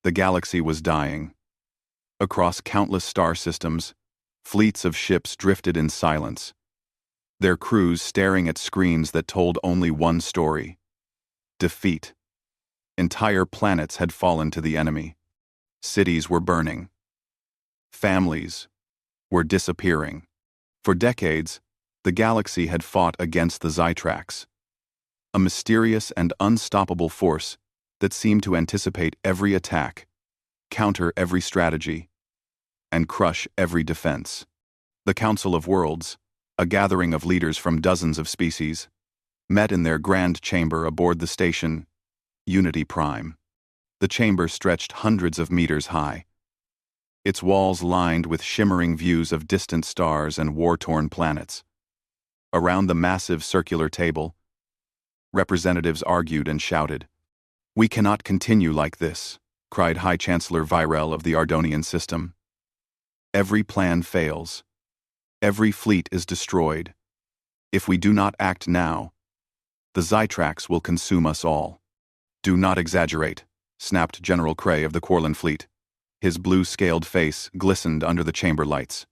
The galaxy was dying. Across countless star systems, fleets of ships drifted in silence, their crews staring at screens that told only one story: defeat. Entire planets had fallen to the enemy. Cities were burning. Families were disappearing. For decades, the galaxy had fought against the Zytrax, a mysterious and unstoppable force that seemed to anticipate every attack, counter every strategy, and crush every defense. The Council of Worlds, a gathering of leaders from dozens of species, met in their grand chamber aboard the station Unity Prime. The chamber stretched hundreds of meters high, its walls lined with shimmering views of distant stars and war-torn planets. Around the massive circular table, representatives argued and shouted. "We cannot continue like this," cried High Chancellor Virel of the Ardonian system. "Every plan fails. Every fleet is destroyed. If we do not act now, the Zytrax will consume us all." "Do not exaggerate," snapped General Cray of the Quarlan fleet. His blue-scaled face glistened under the chamber lights.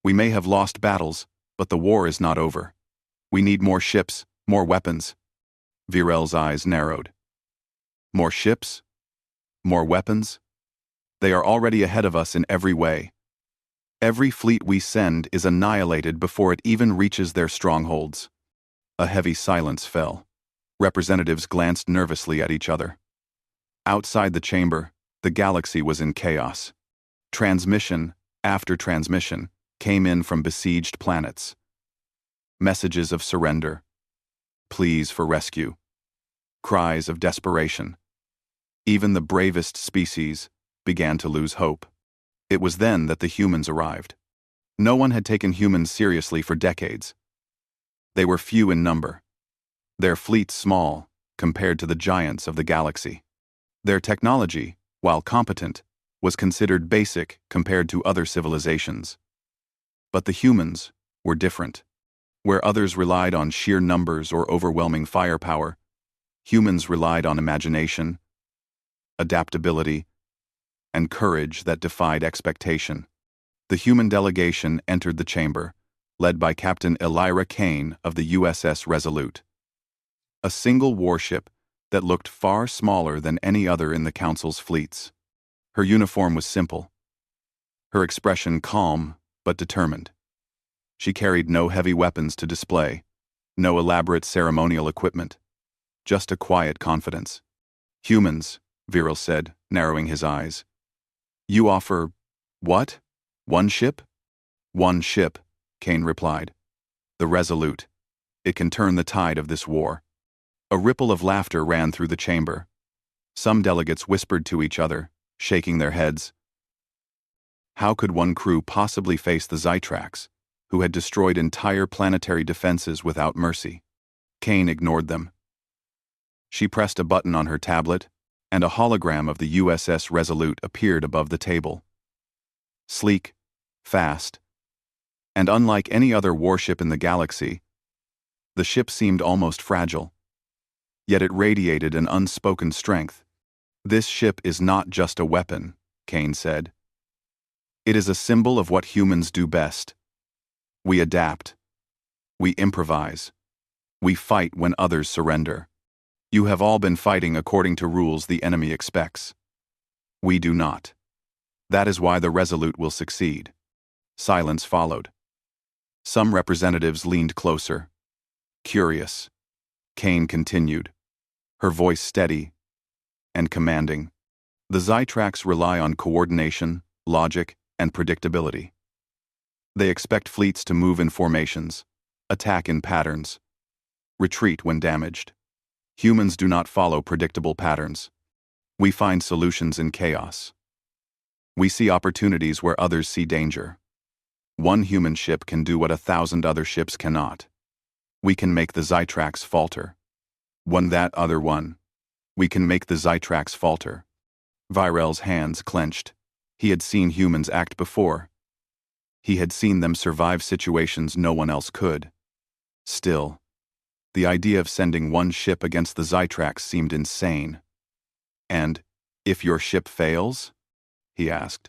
"We may have lost battles, but the war is not over. We need more ships, more weapons." Virel's eyes narrowed. "More ships? More weapons? They are already ahead of us in every way. Every fleet we send is annihilated before it even reaches their strongholds." A heavy silence fell. Representatives glanced nervously at each other. Outside the chamber, the galaxy was in chaos. Transmission after transmission came in from besieged planets. Messages of surrender, pleas for rescue, cries of desperation. Even the bravest species began to lose hope. It was then that the humans arrived. No one had taken humans seriously for decades. They were few in number, their fleets small compared to the giants of the galaxy. Their technology, while competent, was considered basic compared to other civilizations. But the humans were different. Where others relied on sheer numbers or overwhelming firepower, humans relied on imagination, adaptability, and courage that defied expectation. The human delegation entered the chamber, led by Captain Lyra Kane of the USS Resolute, a single warship that looked far smaller than any other in the Council's fleets. Her uniform was simple, her expression calm but determined. She carried no heavy weapons to display, no elaborate ceremonial equipment, just a quiet confidence. "Humans," Virel said, narrowing his eyes. "You offer what? One ship?" "One ship," Kane replied. "The Resolute. It can turn the tide of this war." A ripple of laughter ran through the chamber. Some delegates whispered to each other, shaking their heads. How could one crew possibly face the Zytrax, who had destroyed entire planetary defenses without mercy? Kane ignored them. She pressed a button on her tablet, and a hologram of the USS Resolute appeared above the table. Sleek, fast, and unlike any other warship in the galaxy, the ship seemed almost fragile. Yet it radiated an unspoken strength. "This ship is not just a weapon," Kane said. "It is a symbol of what humans do best. We adapt. We improvise. We fight when others surrender. You have all been fighting according to rules the enemy expects. We do not. That is why the Resolute will succeed." Silence followed. Some representatives leaned closer. Curious. Kane continued, her voice steady and commanding. "The Zytrax rely on coordination, logic, and predictability. They expect fleets to move in formations, attack in patterns, retreat when damaged. Humans do not follow predictable patterns. We find solutions in chaos. We see opportunities where others see danger. One human ship can do what 1,000 other ships cannot. We can make the Zytrax falter. We can make the Zytrax falter." Virel's hands clenched. He had seen humans act before. He had seen them survive situations no one else could. Still, the idea of sending one ship against the Zytrax seemed insane. And, If your ship fails? He asked.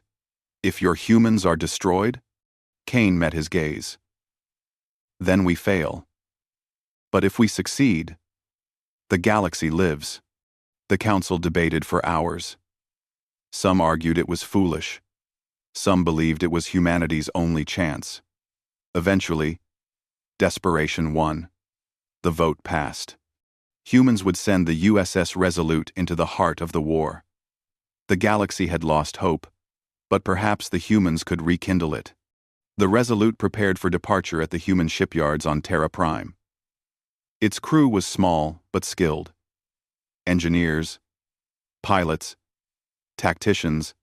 If your humans are destroyed? Kane met his gaze. Then we fail. But if we succeed, the galaxy lives. The council debated for hours. Some argued it was foolish. Some believed it was humanity's only chance. Eventually, desperation won. The vote passed. Humans would send the USS Resolute into the heart of the war. The galaxy had lost hope, but perhaps the humans could rekindle it. The Resolute prepared for departure at the human shipyards on Terra Prime. Its crew was small but skilled. Engineers, pilots, tacticians,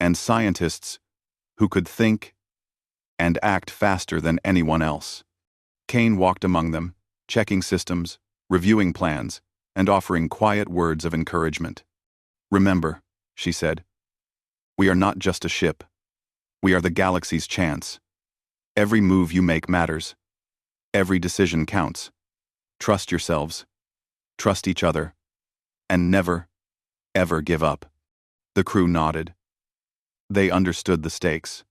and scientists who could think and act faster than anyone else. Kane walked among them, checking systems, reviewing plans, and offering quiet words of encouragement. Remember, she said, we are not just a ship. We are the galaxy's chance. Every move you make matters. Every decision counts. Trust yourselves. Trust each other. And never, ever give up. The crew nodded. They understood the stakes.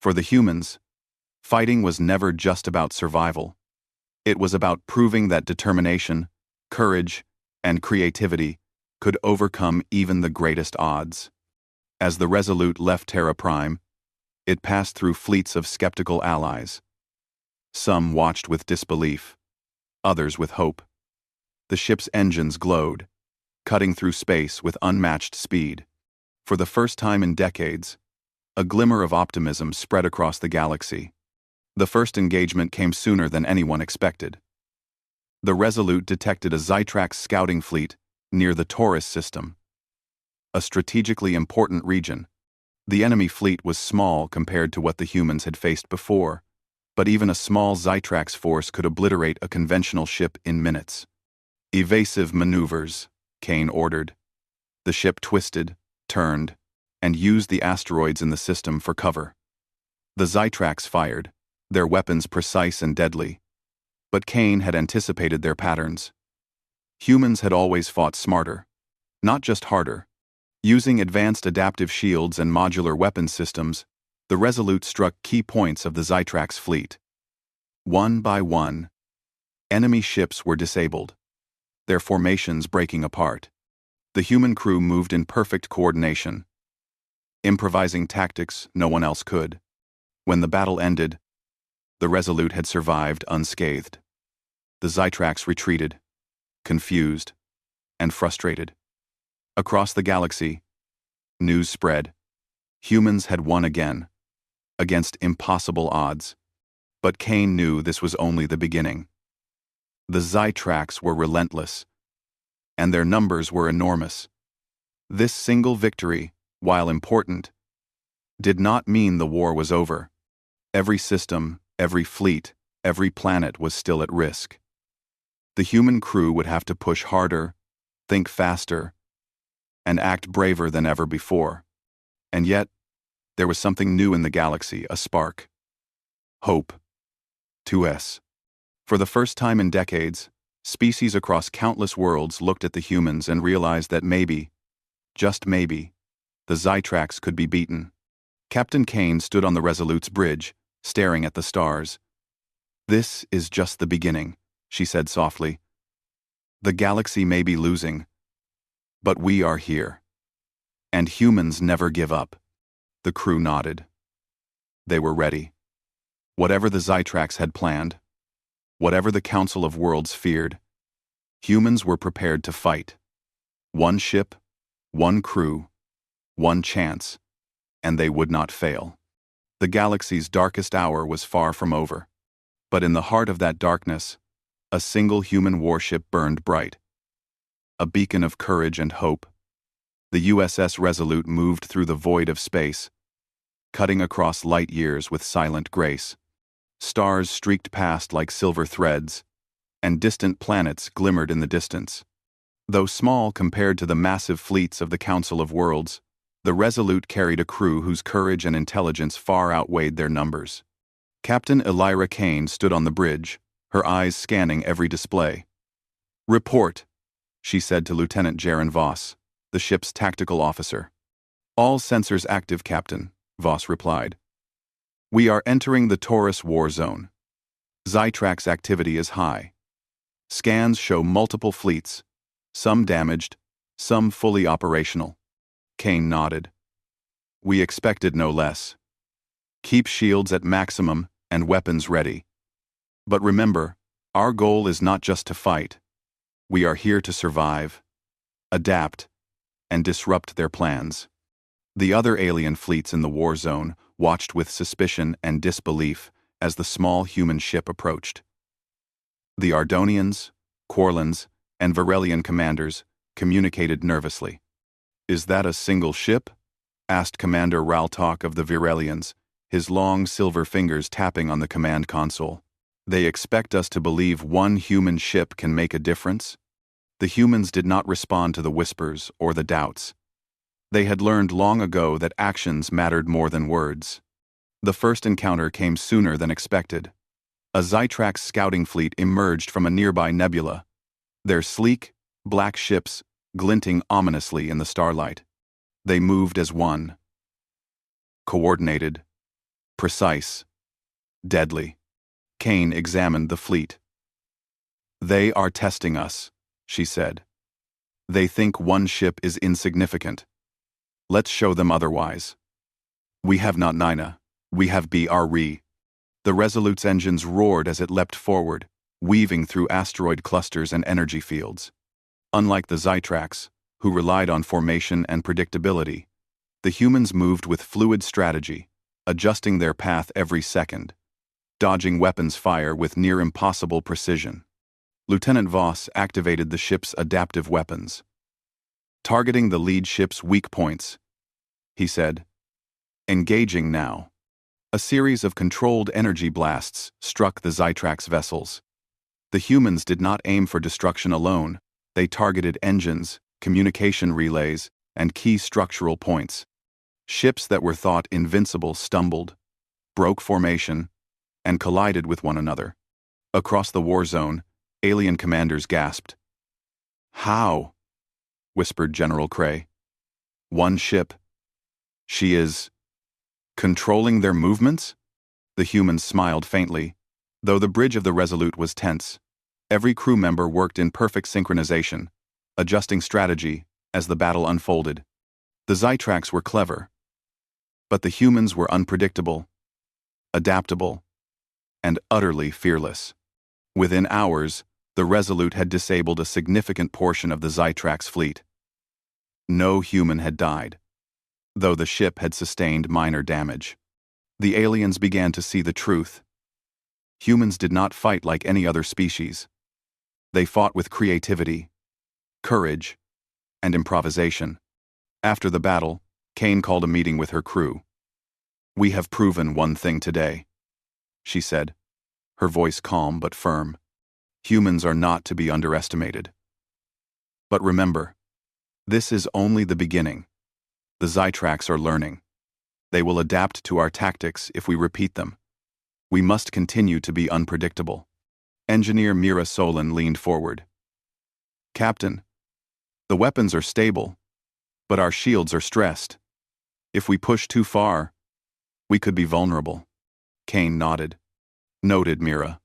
For the humans, fighting was never just about survival. It was about proving that determination, courage, and creativity could overcome even the greatest odds. As the Resolute left Terra Prime, it passed through fleets of skeptical allies. Some watched with disbelief, others with hope. The ship's engines glowed, cutting through space with unmatched speed. For the first time in decades, a glimmer of optimism spread across the galaxy. The first engagement came sooner than anyone expected. The Resolute detected a Zytrax scouting fleet near the Taurus system, a strategically important region. The enemy fleet was small compared to what the humans had faced before, but even a small Zytrax force could obliterate a conventional ship in minutes. Evasive maneuvers, Kane ordered. The ship twisted, turned, and used the asteroids in the system for cover. The Zytrax fired, their weapons precise and deadly. But Kane had anticipated their patterns. Humans had always fought smarter, not just harder. Using advanced adaptive shields and modular weapon systems, the Resolute struck key points of the Zytrax fleet. One by one, enemy ships were disabled, their formations breaking apart. The human crew moved in perfect coordination, improvising tactics no one else could. When the battle ended, the Resolute had survived unscathed. The Zytrax retreated, confused and frustrated. Across the galaxy, news spread. Humans had won again, against impossible odds. But Kane knew this was only the beginning. The Zytrax were relentless, and their numbers were enormous. This single victory, while important, did not mean the war was over. Every system, every fleet, every planet was still at risk. The human crew would have to push harder, think faster, and act braver than ever before. And yet, there was something new in the galaxy, a spark. Hope. 2S. For the first time in decades, species across countless worlds looked at the humans and realized that maybe, just maybe, the Zytrax could be beaten. Captain Kane stood on the Resolute's bridge, staring at the stars. This is just the beginning, she said softly. The galaxy may be losing, but we are here. And humans never give up. The crew nodded. They were ready. Whatever the Zytrax had planned, whatever the Council of Worlds feared, humans were prepared to fight. One ship, one crew, one chance, and they would not fail. The galaxy's darkest hour was far from over. But in the heart of that darkness, a single human warship burned bright. A beacon of courage and hope. The USS Resolute moved through the void of space, cutting across light years with silent grace. Stars streaked past like silver threads, and distant planets glimmered in the distance. Though small compared to the massive fleets of the Council of Worlds, the Resolute carried a crew whose courage and intelligence far outweighed their numbers. Captain Lyra Kane stood on the bridge, her eyes scanning every display. "Report," she said to Lieutenant Jaren Voss. the ship's tactical officer. All sensors active, Captain, Voss replied. We are entering the Taurus war zone. Zytrax activity is high. Scans show multiple fleets, some damaged, some fully operational. Kane nodded. We expected no less. Keep shields at maximum and weapons ready. But remember, our goal is not just to fight. We are here to survive, adapt, and disrupt their plans. The other alien fleets in the war zone watched with suspicion and disbelief as the small human ship approached. The Ardonians, Quarlans, and Varelian commanders communicated nervously. Is that a single ship? Asked Commander Raltok of the Virelians, his long silver fingers tapping on the command console. They expect us to believe one human ship can make a difference? The humans did not respond to the whispers or the doubts. They had learned long ago that actions mattered more than words. The first encounter came sooner than expected. A Zytrax scouting fleet emerged from a nearby nebula, their sleek, black ships glinting ominously in the starlight. They moved as one. Coordinated, precise, deadly. Kane examined the fleet. They are testing us, she said. They think one ship is insignificant. Let's show them otherwise. We have not Nina, we have BRE. The Resolute's engines roared as it leapt forward, weaving through asteroid clusters and energy fields. Unlike the Zytrax, who relied on formation and predictability, the humans moved with fluid strategy, adjusting their path every second, dodging weapons fire with near-impossible precision. Lieutenant Voss activated the ship's adaptive weapons. Targeting the lead ship's weak points, he said. Engaging now. A series of controlled energy blasts struck the Zytrax vessels. The humans did not aim for destruction alone, they targeted engines, communication relays, and key structural points. Ships that were thought invincible stumbled, broke formation, and collided with one another. Across the war zone, alien commanders gasped. How? Whispered General Cray. One ship. She is controlling their movements? The humans smiled faintly, though the bridge of the Resolute was tense. Every crew member worked in perfect synchronization, adjusting strategy as the battle unfolded. The Zytrax were clever, but the humans were unpredictable, adaptable, and utterly fearless. Within hours, the Resolute had disabled a significant portion of the Zytrax fleet. No human had died, though the ship had sustained minor damage. The aliens began to see the truth. Humans did not fight like any other species. They fought with creativity, courage, and improvisation. After the battle, Kane called a meeting with her crew. We have proven one thing today, she said, her voice calm but firm. Humans are not to be underestimated. But remember, this is only the beginning. The Zytrax are learning. They will adapt to our tactics if we repeat them. We must continue to be unpredictable. Engineer Mira Solon leaned forward. Captain, the weapons are stable, but our shields are stressed. If we push too far, we could be vulnerable. Kane nodded. Noted, Mira.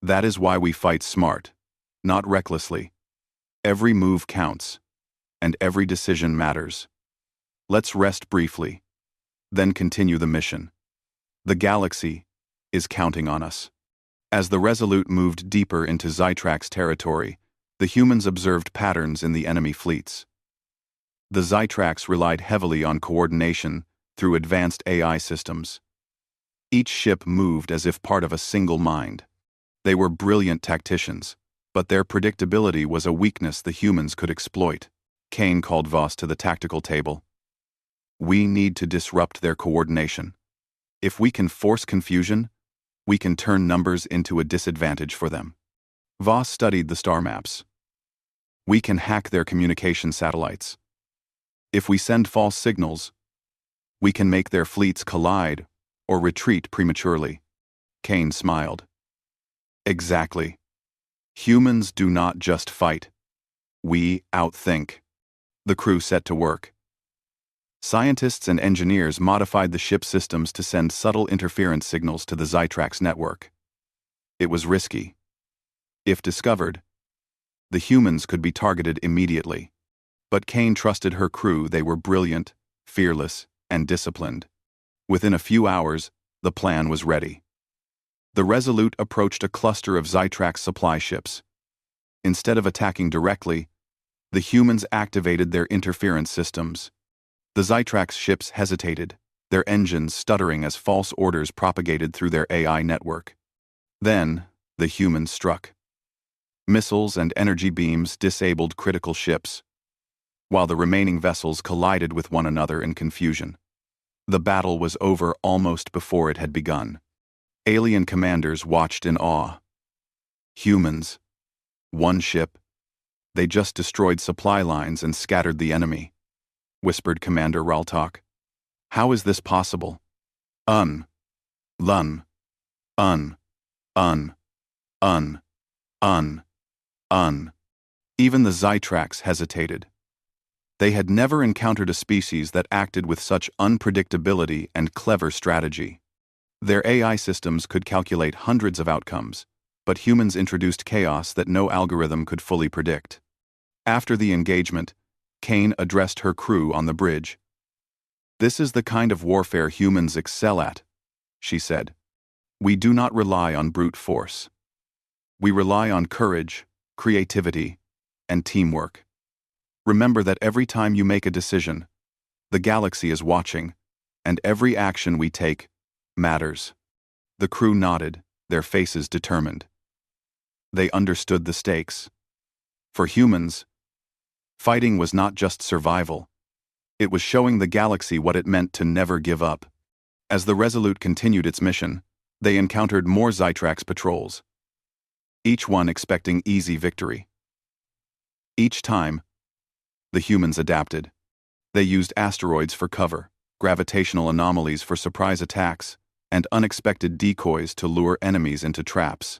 That is why we fight smart, not recklessly. Every move counts, and every decision matters. Let's rest briefly, then continue the mission. The galaxy is counting on us. As the Resolute moved deeper into Zytrax territory, the humans observed patterns in the enemy fleets. The Zytrax relied heavily on coordination through advanced AI systems. Each ship moved as if part of a single mind. They were brilliant tacticians, but their predictability was a weakness the humans could exploit. Kane called Voss to the tactical table. We need to disrupt their coordination. If we can force confusion, we can turn numbers into a disadvantage for them. Voss studied the star maps. We can hack their communication satellites. If we send false signals, we can make their fleets collide or retreat prematurely. Kane smiled. Exactly. Humans do not just fight. We outthink. The crew set to work. Scientists and engineers modified the ship's systems to send subtle interference signals to the Zytrax network. It was risky. If discovered, the humans could be targeted immediately. But Kane trusted her crew. They were brilliant, fearless, and disciplined. Within a few hours, the plan was ready. The Resolute approached a cluster of Zytrax supply ships. Instead of attacking directly, the humans activated their interference systems. The Zytrax ships hesitated, their engines stuttering as false orders propagated through their AI network. Then, the humans struck. Missiles and energy beams disabled critical ships, while the remaining vessels collided with one another in confusion. The battle was over almost before it had begun. Alien commanders watched in awe. Humans. One ship. They just destroyed supply lines and scattered the enemy, whispered Commander Raltok. How is this possible? Lun. Even the Zytrax hesitated. They had never encountered a species that acted with such unpredictability and clever strategy. Their AI systems could calculate hundreds of outcomes, but humans introduced chaos that no algorithm could fully predict. After the engagement, Kane addressed her crew on the bridge. "This is the kind of warfare humans excel at," she said. "We do not rely on brute force. We rely on courage, creativity, and teamwork. Remember that every time you make a decision, the galaxy is watching, and every action we take matters." The crew nodded, their faces determined. They understood the stakes. For humans, fighting was not just survival. It was showing the galaxy what it meant to never give up. As the Resolute continued its mission, they encountered more Zytrax patrols, each one expecting easy victory. Each time, the humans adapted. They used asteroids for cover, gravitational anomalies for surprise attacks, and unexpected decoys to lure enemies into traps.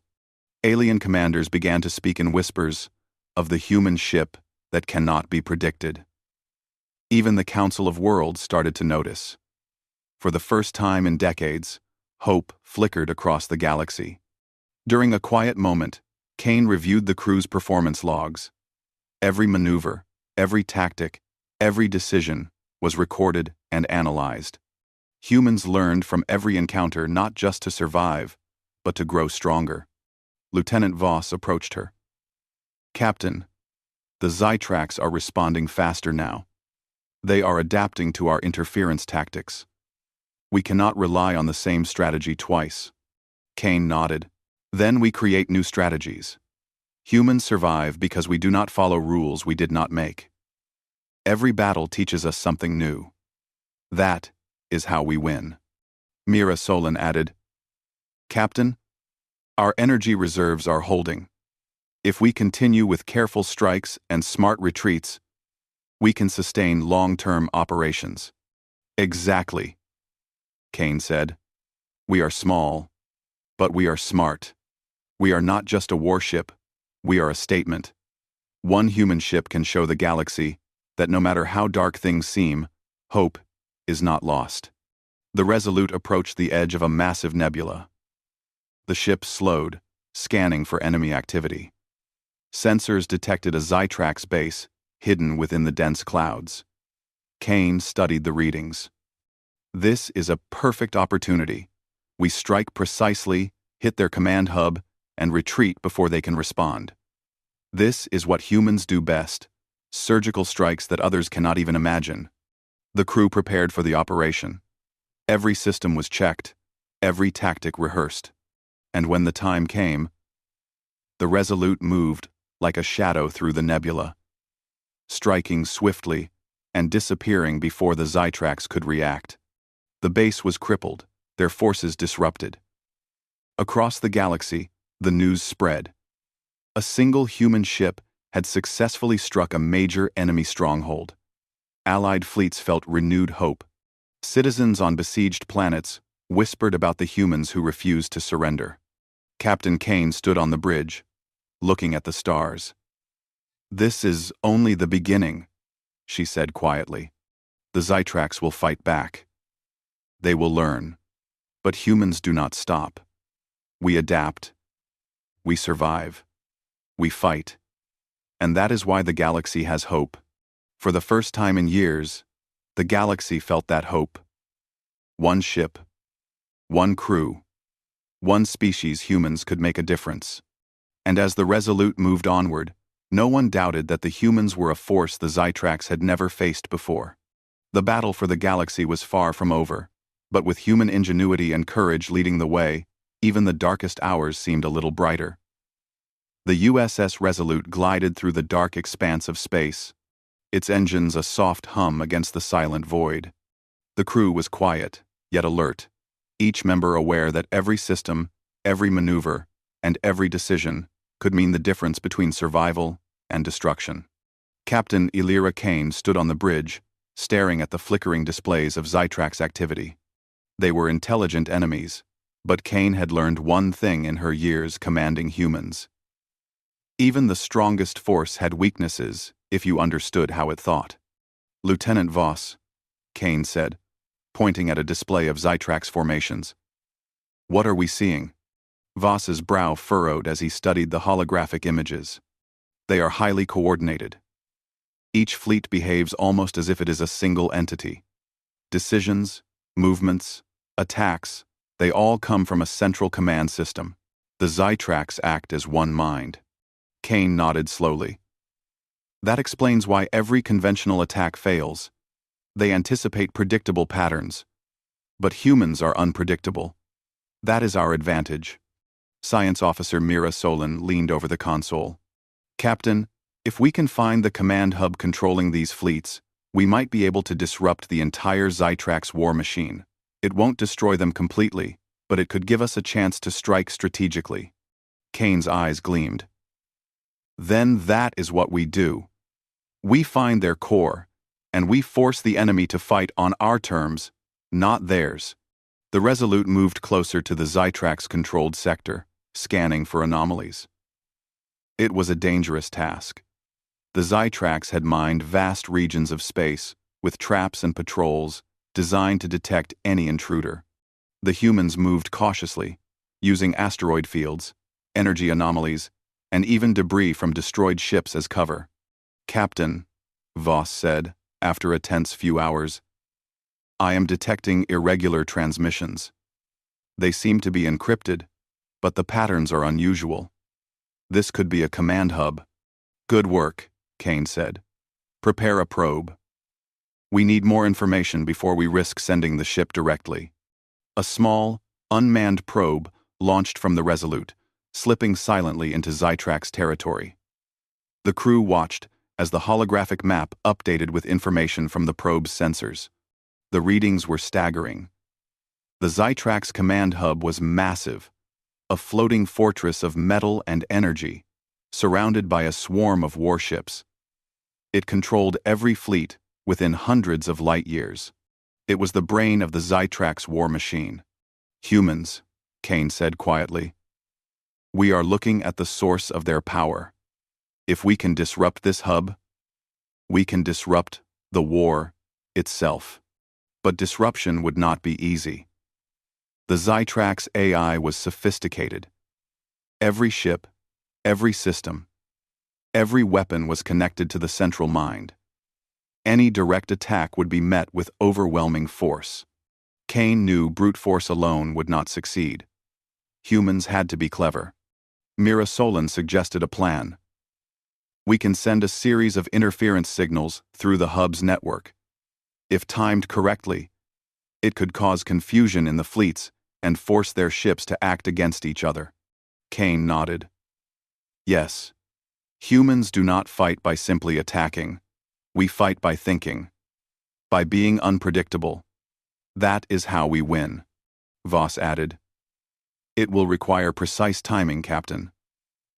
Alien commanders began to speak in whispers of the human ship that cannot be predicted. Even the Council of Worlds started to notice. For the first time in decades, hope flickered across the galaxy. During a quiet moment, Kane reviewed the crew's performance logs. Every maneuver, every tactic, every decision was recorded and analyzed. Humans learned from every encounter not just to survive, but to grow stronger. Lieutenant Voss approached her. "Captain, the Zytrax are responding faster now. They are adapting to our interference tactics. We cannot rely on the same strategy twice." Kane nodded. "Then we create new strategies. Humans survive because we do not follow rules we did not make. Every battle teaches us something new. That is how we win." Mira Solon added, "Captain, our energy reserves are holding. If we continue with careful strikes and smart retreats, we can sustain long-term operations." "Exactly," Kane said. "We are small, but we are smart. We are not just a warship, we are a statement. One human ship can show the galaxy that no matter how dark things seem, hope is not lost." The Resolute approached the edge of a massive nebula. The ship slowed, scanning for enemy activity. Sensors detected a Zytrax base hidden within the dense clouds. Kane studied the readings. "This is a perfect opportunity. We strike precisely, hit their command hub, and retreat before they can respond. This is what humans do best, surgical strikes that others cannot even imagine." The crew prepared for the operation. Every system was checked, every tactic rehearsed. And when the time came, the Resolute moved like a shadow through the nebula, striking swiftly and disappearing before the Zytrax could react. The base was crippled, their forces disrupted. Across the galaxy, the news spread. A single human ship had successfully struck a major enemy stronghold. Allied fleets felt renewed hope. Citizens on besieged planets whispered about the humans who refused to surrender. Captain Kane stood on the bridge, looking at the stars. "This is only the beginning," she said quietly. The Zytrax will fight back. They will learn. But humans do not stop. We adapt. We survive. We fight. And that is why the galaxy has hope. For the first time in years, the galaxy felt that hope. One ship, one crew, one species humans could make a difference. And as the Resolute moved onward, no one doubted that the humans were a force the Zytrax had never faced before. The battle for the galaxy was far from over, but with human ingenuity and courage leading the way, even the darkest hours seemed a little brighter. The USS Resolute glided through the dark expanse of space, its engines a soft hum against the silent void. The crew was quiet, yet alert, each member aware that every system, every maneuver, and every decision could mean the difference between survival and destruction. Captain Lyra Kane stood on the bridge, staring at the flickering displays of Zytrax activity. They were intelligent enemies, but Kane had learned one thing in her years commanding humans. Even the strongest force had weaknesses, if you understood how it thought. Lieutenant Voss, Kane said, pointing at a display of Zytrax formations. What are we seeing? Voss's brow furrowed as he studied the holographic images. They are highly coordinated. Each fleet behaves almost as if it is a single entity. Decisions, movements, attacks, they all come from a central command system. The Zytrax act as one mind. Kane nodded slowly. That explains why every conventional attack fails. They anticipate predictable patterns. But humans are unpredictable. That is our advantage. Science Officer Mira Solon leaned over the console. Captain, if we can find the command hub controlling these fleets, we might be able to disrupt the entire Zytrax war machine. It won't destroy them completely, but it could give us a chance to strike strategically. Kane's eyes gleamed. Then that is what we do. We find their core, and we force the enemy to fight on our terms, not theirs. The Resolute moved closer to the Zytrax-controlled sector, scanning for anomalies. It was a dangerous task. The Zytrax had mined vast regions of space, with traps and patrols, designed to detect any intruder. The humans moved cautiously, using asteroid fields, energy anomalies, and even debris from destroyed ships as cover. Captain, Voss said, after a tense few hours, I am detecting irregular transmissions. They seem to be encrypted, but the patterns are unusual. This could be a command hub. Good work, Kane said. Prepare a probe. We need more information before we risk sending the ship directly. A small, unmanned probe launched from the Resolute, slipping silently into Zytrax territory. The crew watched as the holographic map updated with information from the probe's sensors. The readings were staggering. The Zytrax command hub was massive, a floating fortress of metal and energy, surrounded by a swarm of warships. It controlled every fleet within hundreds of light years. It was the brain of the Zytrax war machine. Humans, Kane said quietly. We are looking at the source of their power. If we can disrupt this hub, we can disrupt the war itself. But disruption would not be easy. The Zytrax AI was sophisticated. Every ship, every system, every weapon was connected to the central mind. Any direct attack would be met with overwhelming force. Kane knew brute force alone would not succeed. Humans had to be clever. Mira Solon suggested a plan. We can send a series of interference signals through the hub's network. If timed correctly, it could cause confusion in the fleets and force their ships to act against each other. Kane nodded. Yes. Humans do not fight by simply attacking. We fight by thinking. By being unpredictable. That is how we win, Voss added. It will require precise timing, Captain.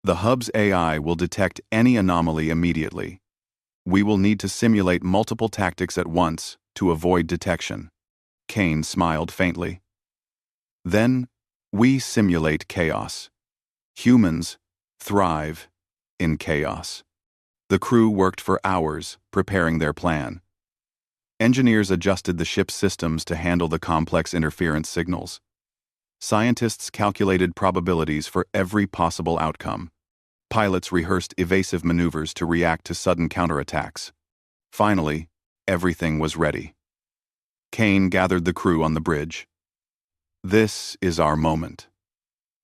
The hub's AI will detect any anomaly immediately. We will need to simulate multiple tactics at once to avoid detection. Kane smiled faintly. Then, we simulate chaos. Humans thrive in chaos. The crew worked for hours, preparing their plan. Engineers adjusted the ship's systems to handle the complex interference signals. Scientists calculated probabilities for every possible outcome. Pilots rehearsed evasive maneuvers to react to sudden counterattacks. Finally, everything was ready. Kane gathered the crew on the bridge. "This is our moment,"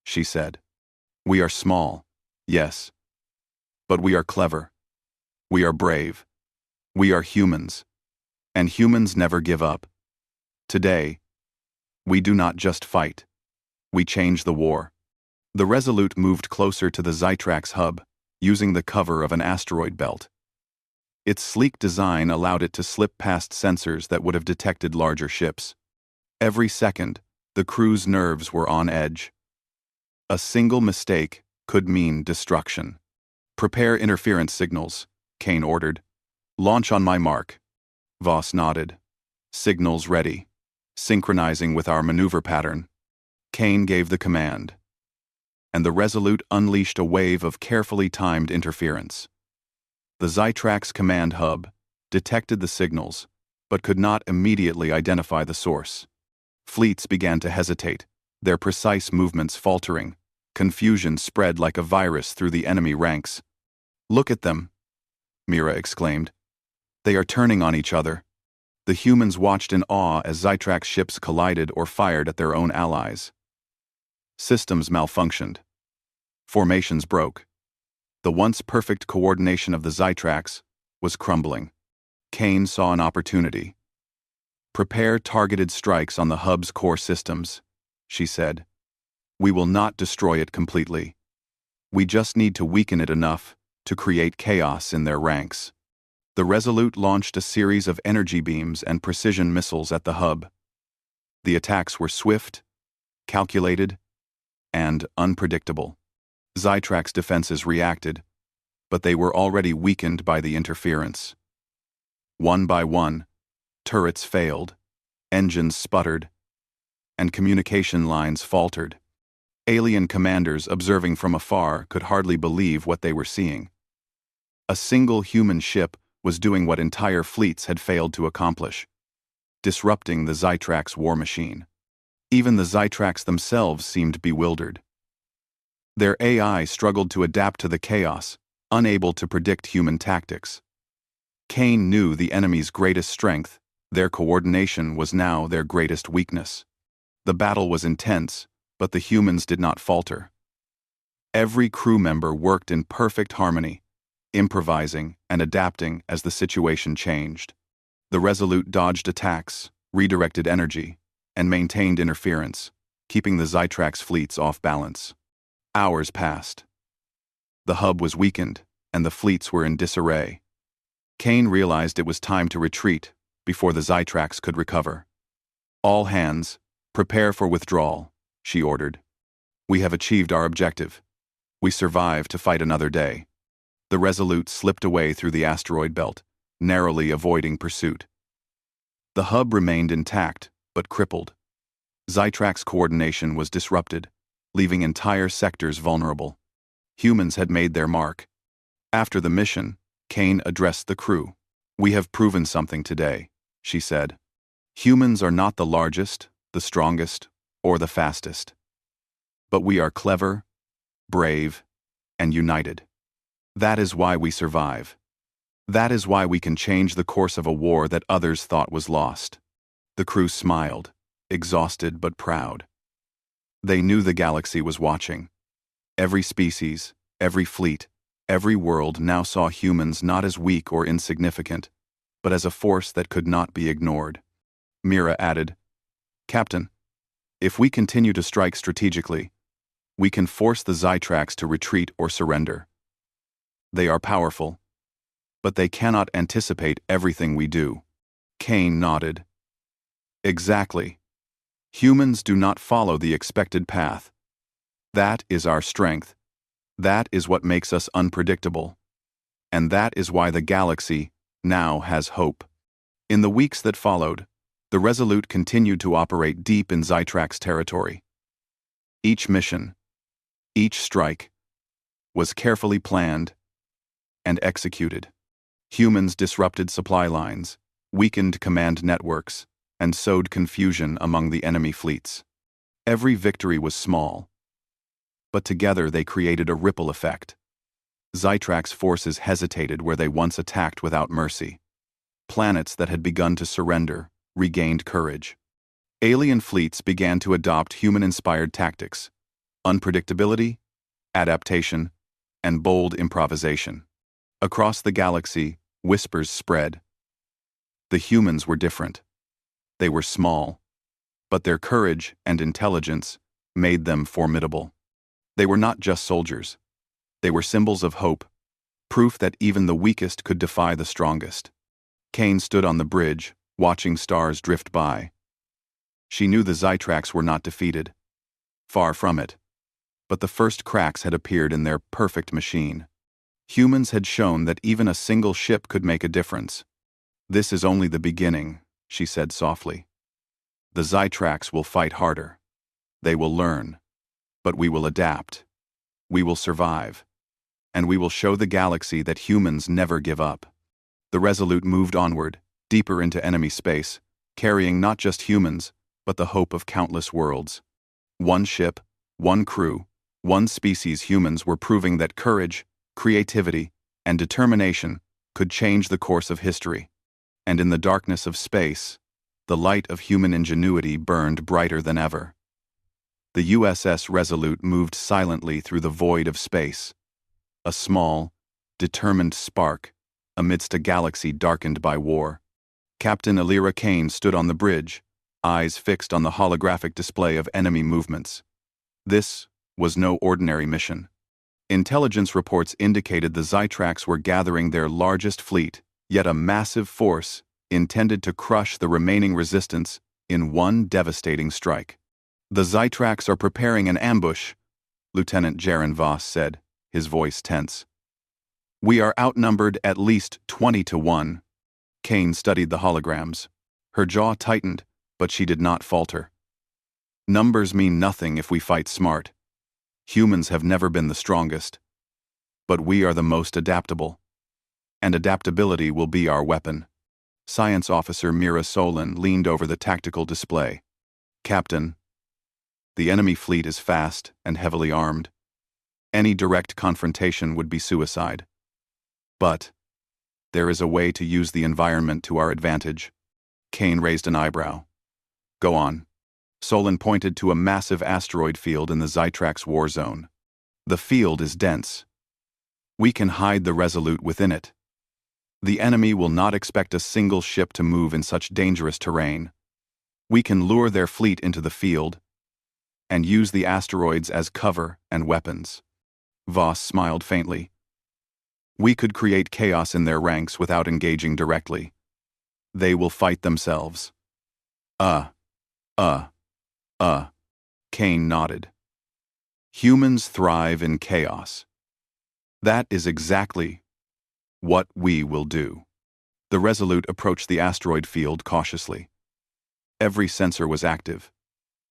she said. "We are small, yes. But we are clever. We are brave. We are humans. And humans never give up. Today, we do not just fight. We change the war." The Resolute moved closer to the Zytrax hub, using the cover of an asteroid belt. Its sleek design allowed it to slip past sensors that would have detected larger ships. Every second, the crew's nerves were on edge. A single mistake could mean destruction. "Prepare interference signals," Kane ordered. "Launch on my mark." Voss nodded. "Signals ready. Synchronizing with our maneuver pattern." Kane gave the command, and the Resolute unleashed a wave of carefully timed interference. The Zytrax command hub detected the signals, but could not immediately identify the source. Fleets began to hesitate, their precise movements faltering. Confusion spread like a virus through the enemy ranks. "Look at them," Mira exclaimed. "They are turning on each other." The humans watched in awe as Zytrax ships collided or fired at their own allies. Systems malfunctioned. Formations broke. The once perfect coordination of the Zytrax was crumbling. Kane saw an opportunity. "Prepare targeted strikes on the hub's core systems," she said. "We will not destroy it completely. We just need to weaken it enough to create chaos in their ranks." The Resolute launched a series of energy beams and precision missiles at the hub. The attacks were swift, calculated, and unpredictable. Zytrax defenses reacted, but they were already weakened by the interference. One by one, turrets failed, engines sputtered, and communication lines faltered. Alien commanders observing from afar could hardly believe what they were seeing. A single human ship was doing what entire fleets had failed to accomplish, disrupting the Zytrax war machine. Even the Zytrax themselves seemed bewildered. Their AI struggled to adapt to the chaos, unable to predict human tactics. Kane knew the enemy's greatest strength, their coordination was now their greatest weakness. The battle was intense, but the humans did not falter. Every crew member worked in perfect harmony, improvising and adapting as the situation changed. The Resolute dodged attacks, redirected energy, and maintained interference, keeping the Zytrax fleets off balance. Hours passed. The hub was weakened, and the fleets were in disarray. Kane realized it was time to retreat before the Zytrax could recover. "All hands, prepare for withdrawal," she ordered. "We have achieved our objective. We survive to fight another day." The Resolute slipped away through the asteroid belt, narrowly avoiding pursuit. The hub remained intact, but crippled. Zytrax coordination was disrupted, leaving entire sectors vulnerable. Humans had made their mark. After the mission, Kane addressed the crew. "We have proven something today," she said. "Humans are not the largest, the strongest, or the fastest. But we are clever, brave, and united. That is why we survive. That is why we can change the course of a war that others thought was lost." The crew smiled, exhausted but proud. They knew the galaxy was watching. Every species, every fleet, every world now saw humans not as weak or insignificant, but as a force that could not be ignored. Mira added, "Captain, if we continue to strike strategically, we can force the Zytrax to retreat or surrender. They are powerful, but they cannot anticipate everything we do." Kane nodded. "Exactly. Humans do not follow the expected path. That is our strength. That is what makes us unpredictable. And that is why the galaxy now has hope." In the weeks that followed, the Resolute continued to operate deep in Zytrax territory. Each mission, each strike, was carefully planned and executed. Humans disrupted supply lines, weakened command networks, and sowed confusion among the enemy fleets. Every victory was small, but together they created a ripple effect. Zytrax forces hesitated where they once attacked without mercy. Planets that had begun to surrender regained courage. Alien fleets began to adopt human-inspired tactics: unpredictability, adaptation, and bold improvisation. Across the galaxy, whispers spread. The humans were different. They were small, but their courage and intelligence made them formidable. They were not just soldiers. They were symbols of hope, proof that even the weakest could defy the strongest. Kane stood on the bridge, watching stars drift by. She knew the Zytrax were not defeated. Far from it. But the first cracks had appeared in their perfect machine. Humans had shown that even a single ship could make a difference. "This is only the beginning," she said softly. "The Zytrax will fight harder. They will learn. But we will adapt. We will survive. And we will show the galaxy that humans never give up." The Resolute moved onward, deeper into enemy space, carrying not just humans, but the hope of countless worlds. One ship, one crew, one species. Humans were proving that courage, creativity, and determination could change the course of history. And in the darkness of space, the light of human ingenuity burned brighter than ever. The USS Resolute moved silently through the void of space, a small, determined spark amidst a galaxy darkened by war. Captain Lyra Kane stood on the bridge, eyes fixed on the holographic display of enemy movements. This was no ordinary mission. Intelligence reports indicated the Zytrax were gathering their largest fleet, yet a massive force intended to crush the remaining resistance in one devastating strike. "The Zytrax are preparing an ambush," Lieutenant Jaren Voss said, his voice tense. "We are outnumbered at least 20 to 1. Kane studied the holograms. Her jaw tightened, but she did not falter. "Numbers mean nothing if we fight smart. Humans have never been the strongest. But we are the most adaptable. And adaptability will be our weapon." Science Officer Mira Solon leaned over the tactical display. "Captain, the enemy fleet is fast and heavily armed. Any direct confrontation would be suicide. But there is a way to use the environment to our advantage." Kane raised an eyebrow. "Go on." Solon pointed to a massive asteroid field in the Zytrax war zone. "The field is dense. We can hide the Resolute within it. The enemy will not expect a single ship to move in such dangerous terrain. We can lure their fleet into the field and use the asteroids as cover and weapons." Voss smiled faintly. "We could create chaos in their ranks without engaging directly. They will fight themselves." Kane nodded. "Humans thrive in chaos. That is exactly what we will do." The Resolute approached the asteroid field cautiously. Every sensor was active,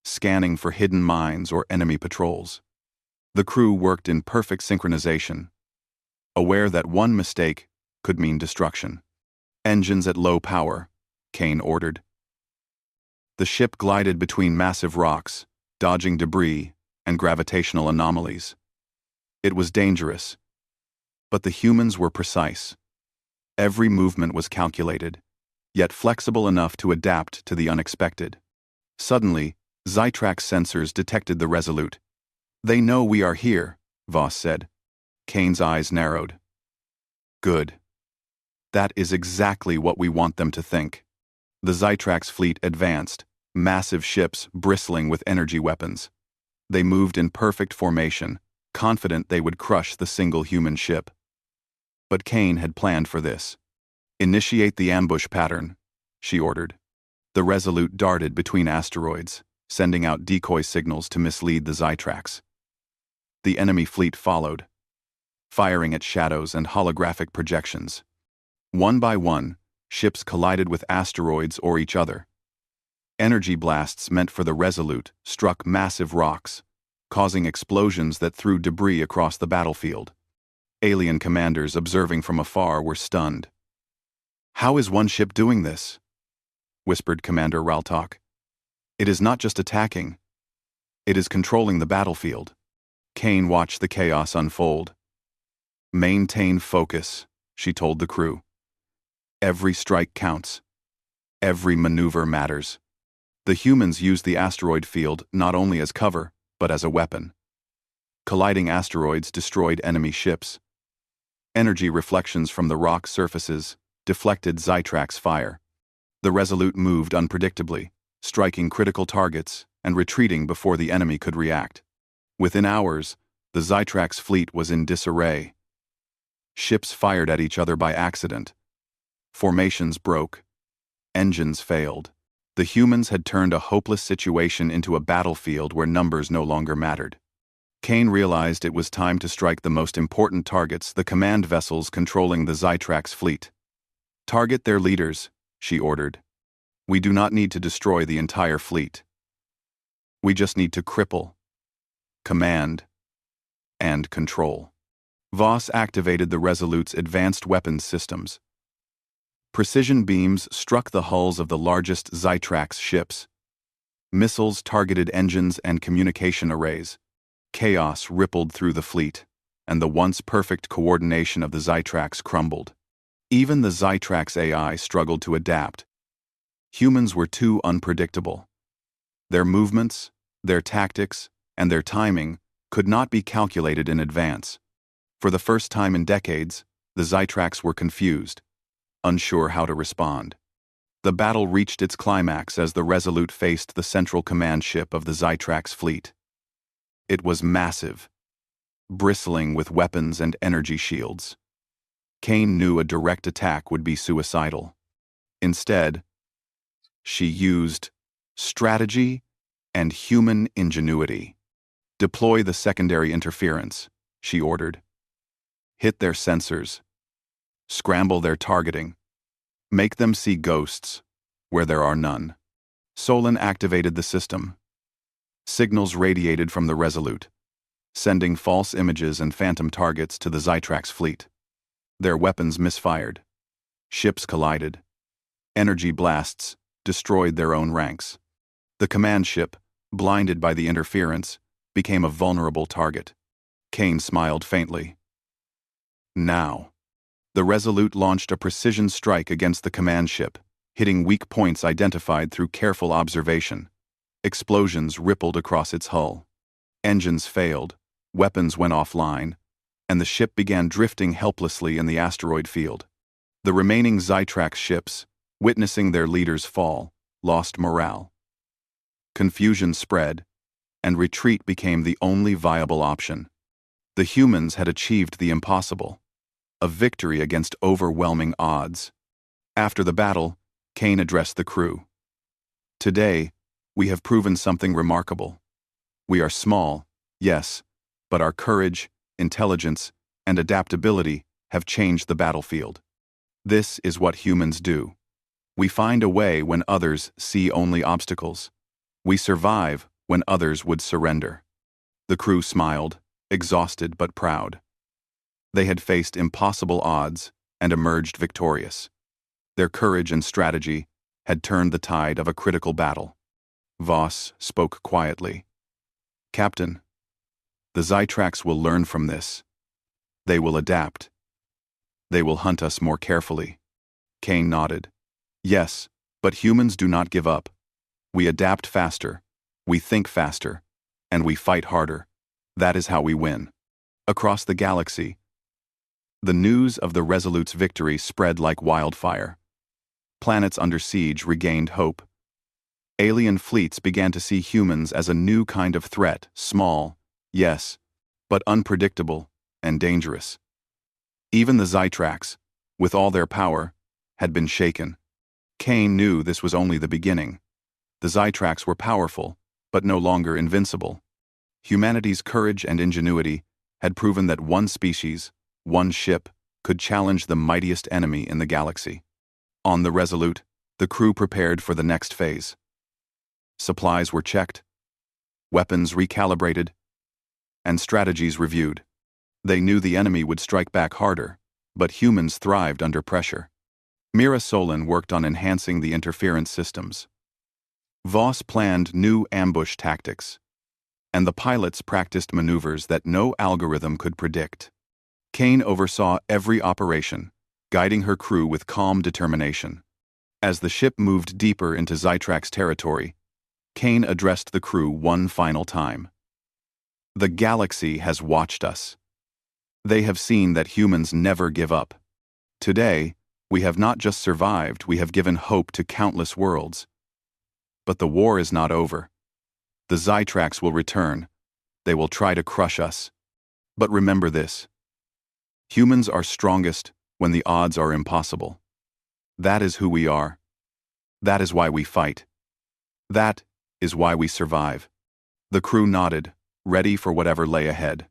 scanning for hidden mines or enemy patrols. The crew worked in perfect synchronization, aware that one mistake could mean destruction. "Engines at low power," Kane ordered. The ship glided between massive rocks, dodging debris and gravitational anomalies. It was dangerous, but the humans were precise. Every movement was calculated, yet flexible enough to adapt to the unexpected. Suddenly, Zytrax sensors detected the Resolute. "They know we are here," Voss said. Kane's eyes narrowed. "Good. That is exactly what we want them to think." The Zytrax fleet advanced, massive ships bristling with energy weapons. They moved in perfect formation, confident they would crush the single human ship. But Kane had planned for this. "Initiate the ambush pattern," she ordered. The Resolute darted between asteroids, sending out decoy signals to mislead the Zytrax. The enemy fleet followed, firing at shadows and holographic projections. One by one, ships collided with asteroids or each other. Energy blasts meant for the Resolute struck massive rocks, causing explosions that threw debris across the battlefield. Alien commanders observing from afar were stunned. "How is one ship doing this?" whispered Commander Raltok. "It is not just attacking. It is controlling the battlefield." Kane watched the chaos unfold. "Maintain focus," she told the crew. "Every strike counts. Every maneuver matters." The humans used the asteroid field not only as cover, but as a weapon. Colliding asteroids destroyed enemy ships. Energy reflections from the rock surfaces deflected Zytrax fire. The Resolute moved unpredictably, striking critical targets and retreating before the enemy could react. Within hours, the Zytrax fleet was in disarray. Ships fired at each other by accident. Formations broke. Engines failed. The humans had turned a hopeless situation into a battlefield where numbers no longer mattered. Kane realized it was time to strike the most important targets, the command vessels controlling the Zytrax fleet. "Target their leaders," she ordered. "We do not need to destroy the entire fleet. We just need to cripple, command, and control." Voss activated the Resolute's advanced weapons systems. Precision beams struck the hulls of the largest Zytrax ships. Missiles targeted engines and communication arrays. Chaos rippled through the fleet, and the once perfect coordination of the Zytrax crumbled. Even the Zytrax AI struggled to adapt. Humans were too unpredictable. Their movements, their tactics, and their timing could not be calculated in advance. For the first time in decades, the Zytrax were confused, unsure how to respond. The battle reached its climax as the Resolute faced the central command ship of the Zytrax fleet. It was massive, bristling with weapons and energy shields. Kane knew a direct attack would be suicidal. Instead, she used strategy and human ingenuity. "Deploy the secondary interference," she ordered. "Hit their sensors. Scramble their targeting. Make them see ghosts where there are none." Solon activated the system. Signals radiated from the Resolute, sending false images and phantom targets to the Zytrax fleet. Their weapons misfired. Ships collided. Energy blasts destroyed their own ranks. The command ship, blinded by the interference, became a vulnerable target. Kane smiled faintly. Now, the Resolute launched a precision strike against the command ship, hitting weak points identified through careful observation. Explosions rippled across its hull. Engines failed, weapons went offline, and the ship began drifting helplessly in the asteroid field. The remaining Zytrax ships, witnessing their leaders fall, lost morale. Confusion spread, and retreat became the only viable option. The humans had achieved the impossible, a victory against overwhelming odds. After the battle, Kane addressed the crew. "Today, we have proven something remarkable. We are small, yes, but our courage, intelligence, and adaptability have changed the battlefield. This is what humans do. We find a way when others see only obstacles. We survive when others would surrender." The crew smiled, exhausted but proud. They had faced impossible odds and emerged victorious. Their courage and strategy had turned the tide of a critical battle. Voss spoke quietly. "Captain, the Zytrax will learn from this. They will adapt. They will hunt us more carefully." Kane nodded. "Yes, but humans do not give up. We adapt faster, we think faster, and we fight harder. That is how we win." Across the galaxy, the news of the Resolute's victory spread like wildfire. Planets under siege regained hope. Alien fleets began to see humans as a new kind of threat, small, yes, but unpredictable and dangerous. Even the Zytrax, with all their power, had been shaken. Kane knew this was only the beginning. The Zytrax were powerful, but no longer invincible. Humanity's courage and ingenuity had proven that one species, one ship, could challenge the mightiest enemy in the galaxy. On the Resolute, the crew prepared for the next phase. Supplies were checked, weapons recalibrated, and strategies reviewed. They knew the enemy would strike back harder, but humans thrived under pressure. Mira Solon worked on enhancing the interference systems. Voss planned new ambush tactics, and the pilots practiced maneuvers that no algorithm could predict. Kane oversaw every operation, guiding her crew with calm determination. As the ship moved deeper into Zytrax territory, Kane addressed the crew one final time. The galaxy has watched us. They have seen that humans never give up. Today, we have not just survived, we have given hope to countless worlds. But the war is not over. The Zytrax will return. They will try to crush us. But remember this. Humans are strongest when the odds are impossible. That is who we are. That is why we fight. That is why we survive. The crew nodded, ready for whatever lay ahead.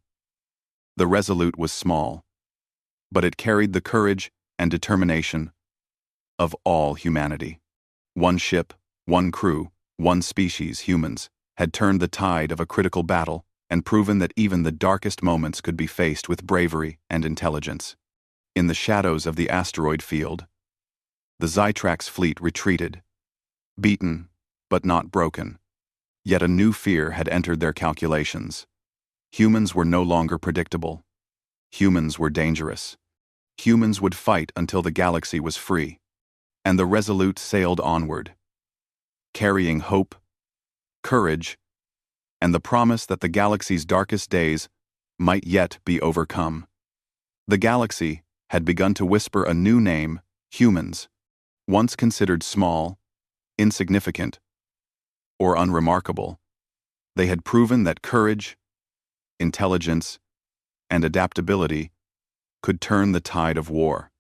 The Resolute was small, but it carried the courage and determination of all humanity. One ship, one crew, one species, humans, had turned the tide of a critical battle and proven that even the darkest moments could be faced with bravery and intelligence. In the shadows of the asteroid field, the Zytrax fleet retreated, beaten, but not broken. Yet a new fear had entered their calculations. Humans were no longer predictable. Humans were dangerous. Humans would fight until the galaxy was free. And the Resolute sailed onward, carrying hope, courage, and the promise that the galaxy's darkest days might yet be overcome. The galaxy had begun to whisper a new name, humans, once considered small, insignificant, or unremarkable. They had proven that courage, intelligence, and adaptability could turn the tide of war.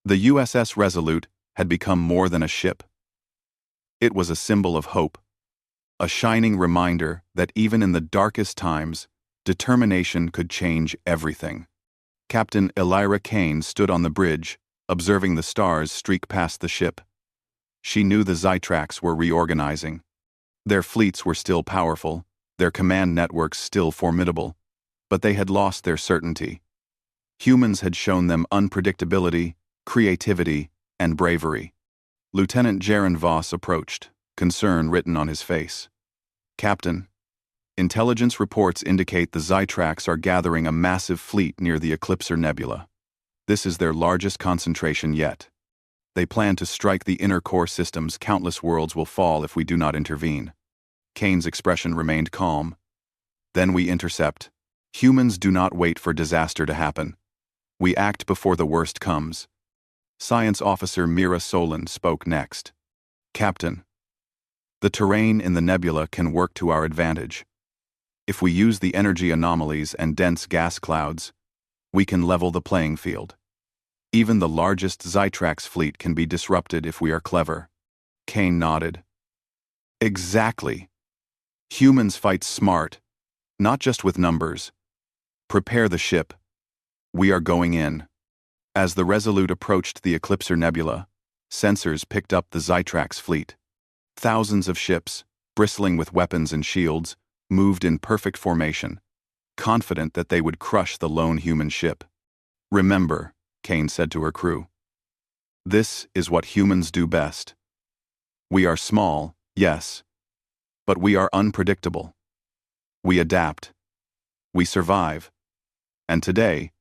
The USS Resolute had become more than a ship. It was a symbol of hope, a shining reminder that even in the darkest times, determination could change everything. Captain Lyra Kane stood on the bridge, observing the stars streak past the ship. She knew the Zytrax were reorganizing. Their fleets were still powerful, their command networks still formidable, but they had lost their certainty. Humans had shown them unpredictability, creativity, and bravery. Lieutenant Jaron Voss approached, concern written on his face. Captain, intelligence reports indicate the Zytrax are gathering a massive fleet near the Eclipser Nebula. This is their largest concentration yet. They plan to strike the inner core systems. Countless worlds will fall if we do not intervene. Kane's expression remained calm. Then we intercept. Humans do not wait for disaster to happen. We act before the worst comes. Science Officer Mira Solon spoke next. Captain, the terrain in the nebula can work to our advantage. If we use the energy anomalies and dense gas clouds, we can level the playing field. Even the largest Zytrax fleet can be disrupted if we are clever. Kane nodded. Exactly. Humans fight smart, not just with numbers. Prepare the ship. We are going in. As the Resolute approached the Eclipser Nebula, sensors picked up the Zytrax fleet. Thousands of ships, bristling with weapons and shields, moved in perfect formation, confident that they would crush the lone human ship. Remember, Kane said to her crew, this is what humans do best. We are small, yes, but we are unpredictable. We adapt. We survive. And today,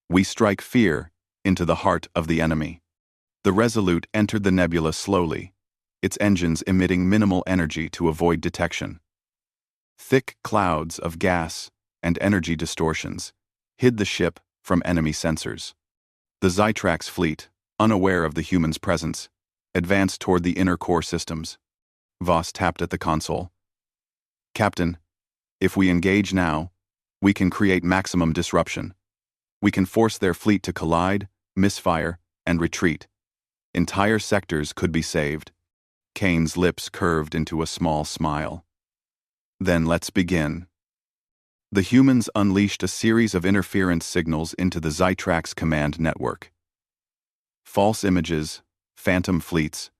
we strike fear into the heart of the enemy. The Resolute entered the nebula slowly, its engines emitting minimal energy to avoid detection. Thick clouds of gas and energy distortions hid the ship from enemy sensors. The Zytrax fleet, unaware of the humans' presence, advanced toward the inner core systems. Voss tapped at the console. Captain, if we engage now, we can create maximum disruption. We can force their fleet to collide, misfire, and retreat. Entire sectors could be saved. Kane's lips curved into a small smile. Then let's begin. The humans unleashed a series of interference signals into the Zytrax command network. False images, phantom fleets,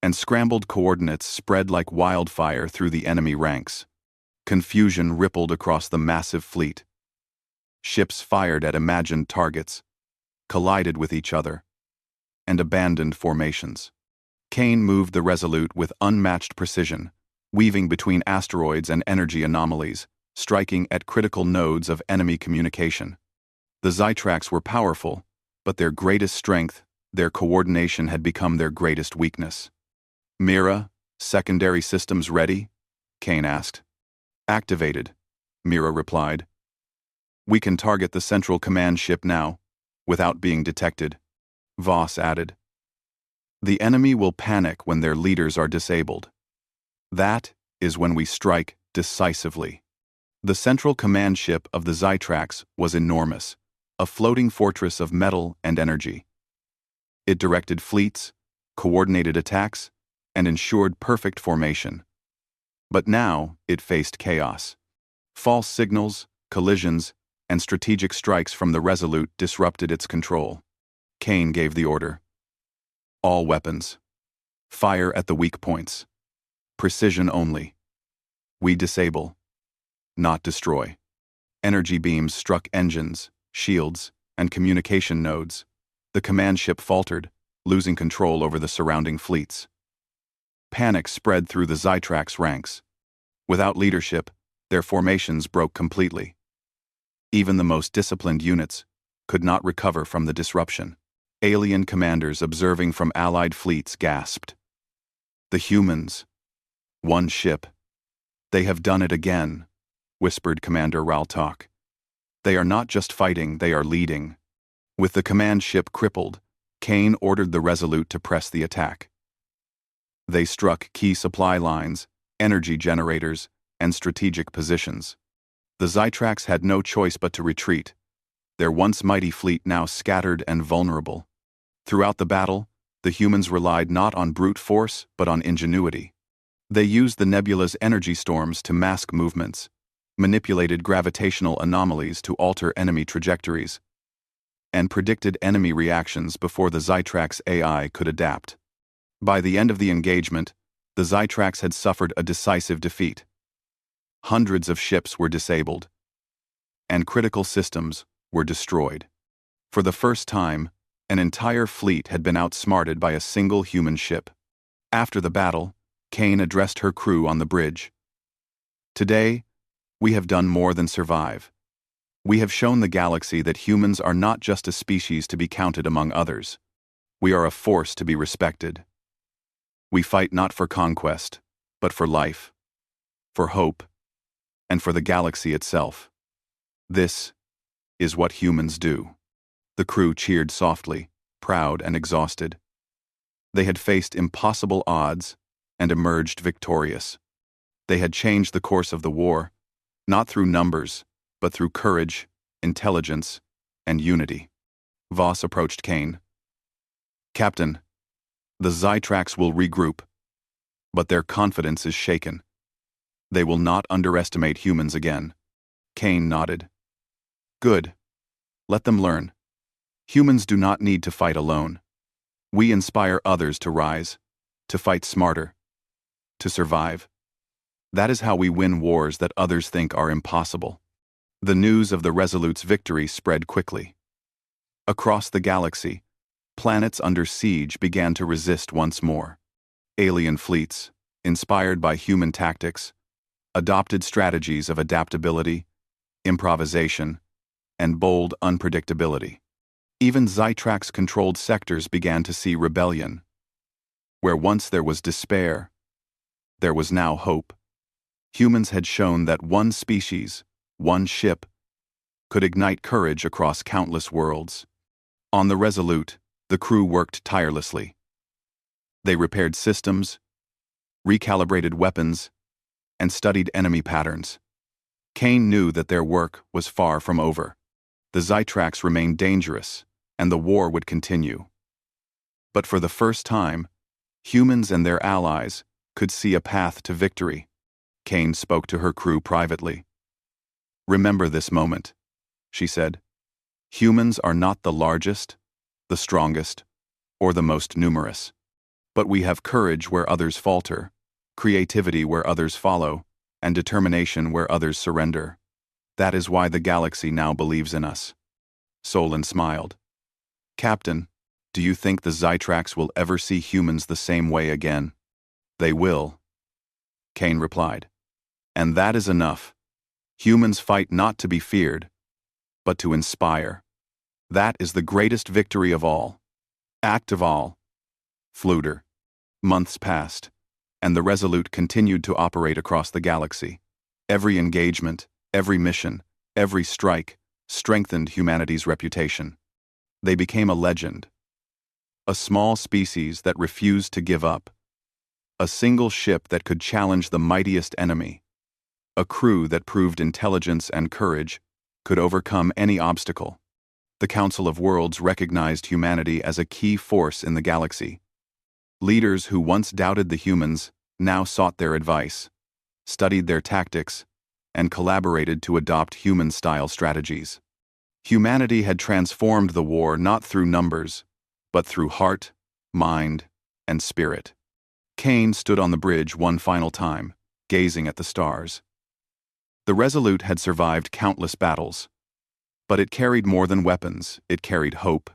and scrambled coordinates spread like wildfire through the enemy ranks. Confusion rippled across the massive fleet. Ships fired at imagined targets, collided with each other, and abandoned formations. Kane moved the Resolute with unmatched precision, weaving between asteroids and energy anomalies, striking at critical nodes of enemy communication. The Zytrax were powerful, but their greatest strength, their coordination, had become their greatest weakness. Mira, secondary systems ready? Kane asked. Activated, Mira replied. We can target the central command ship now, without being detected, Voss added. The enemy will panic when their leaders are disabled. That is when we strike decisively. The central command ship of the Zytrax was enormous, a floating fortress of metal and energy. It directed fleets, coordinated attacks, and ensured perfect formation. But now it faced chaos. False signals, collisions, and strategic strikes from the Resolute disrupted its control. Kane gave the order. All weapons. Fire at the weak points. Precision only. We disable, not destroy. Energy beams struck engines, shields, and communication nodes. The command ship faltered, losing control over the surrounding fleets. Panic spread through the Zytrax ranks. Without leadership, their formations broke completely. Even the most disciplined units could not recover from the disruption. Alien commanders observing from Allied fleets gasped. The humans. One ship. They have done it again, whispered Commander Raltok. They are not just fighting, they are leading. With the command ship crippled, Kane ordered the Resolute to press the attack. They struck key supply lines, energy generators, and strategic positions. The Zytrax had no choice but to retreat, their once mighty fleet now scattered and vulnerable. Throughout the battle, the humans relied not on brute force but on ingenuity. They used the nebula's energy storms to mask movements, manipulated gravitational anomalies to alter enemy trajectories, and predicted enemy reactions before the Zytrax AI could adapt. By the end of the engagement, the Zytrax had suffered a decisive defeat. Hundreds of ships were disabled, and critical systems were destroyed. For the first time, an entire fleet had been outsmarted by a single human ship. After the battle, Kane addressed her crew on the bridge. Today, we have done more than survive. We have shown the galaxy that humans are not just a species to be counted among others. We are a force to be respected. We fight not for conquest, but for life, for hope, and for the galaxy itself. This is what humans do. The crew cheered softly, proud and exhausted. They had faced impossible odds and emerged victorious. They had changed the course of the war, not through numbers, but through courage, intelligence, and unity. Voss approached Kane. Captain, the Zytrax will regroup, but their confidence is shaken. They will not underestimate humans again. Kane nodded. Good. Let them learn. Humans do not need to fight alone. We inspire others to rise, to fight smarter, to survive. That is how we win wars that others think are impossible. The news of the Resolute's victory spread quickly. Across the galaxy, planets under siege began to resist once more. Alien fleets, inspired by human tactics, adopted strategies of adaptability, improvisation, and bold unpredictability. Even Zytrax-controlled sectors began to see rebellion. Where once there was despair, there was now hope. Humans had shown that one species, one ship, could ignite courage across countless worlds. On the Resolute, the crew worked tirelessly. They repaired systems, recalibrated weapons, and studied enemy patterns. Kane knew that their work was far from over. The Zytrax remained dangerous, and the war would continue. But for the first time, humans and their allies could see a path to victory. Kane spoke to her crew privately. Remember this moment, she said. Humans are not the largest, the strongest, or the most numerous. But we have courage where others falter, creativity where others follow, and determination where others surrender. That is why the galaxy now believes in us." Solon smiled. "Captain, do you think the Zytrax will ever see humans the same way again?" "They will," Kane replied. "And that is enough. Humans fight not to be feared, but to inspire. That is the greatest victory of all. Act of all." Fluter. Months passed, and the Resolute continued to operate across the galaxy. Every engagement, every mission, every strike strengthened humanity's reputation. They became a legend. A small species that refused to give up. A single ship that could challenge the mightiest enemy. A crew that proved intelligence and courage could overcome any obstacle. The Council of Worlds recognized humanity as a key force in the galaxy. Leaders who once doubted the humans now sought their advice, studied their tactics, and collaborated to adopt human-style strategies. Humanity had transformed the war not through numbers, but through heart, mind, and spirit. Kane stood on the bridge one final time, gazing at the stars. The Resolute had survived countless battles, but it carried more than weapons. It carried hope.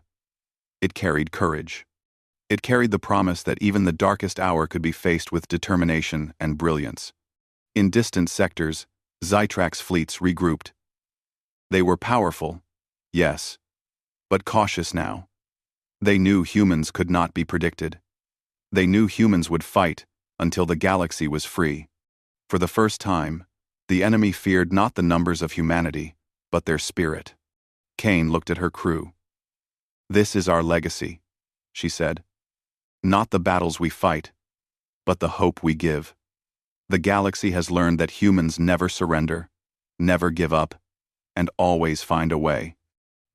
It carried courage. It carried the promise that even the darkest hour could be faced with determination and brilliance. In distant sectors, Zytrax fleets regrouped. They were powerful, yes, but cautious now. They knew humans could not be predicted. They knew humans would fight until the galaxy was free. For the first time, the enemy feared not the numbers of humanity, but their spirit. Kane looked at her crew. "This is our legacy," she said. "Not the battles we fight, but the hope we give. The galaxy has learned that humans never surrender, never give up, and always find a way.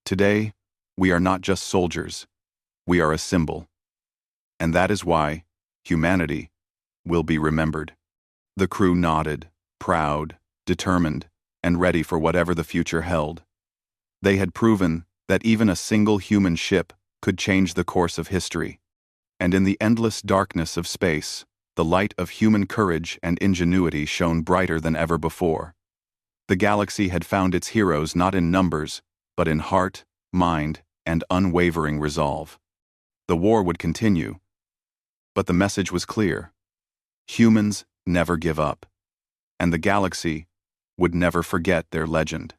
Today, we are not just soldiers, we are a symbol. And that is why humanity will be remembered." The crew nodded, proud, determined, and ready for whatever the future held. They had proven that even a single human ship could change the course of history. And in the endless darkness of space, the light of human courage and ingenuity shone brighter than ever before. The galaxy had found its heroes not in numbers, but in heart, mind, and unwavering resolve. The war would continue, but the message was clear. Humans never give up, and the galaxy would never forget their legend.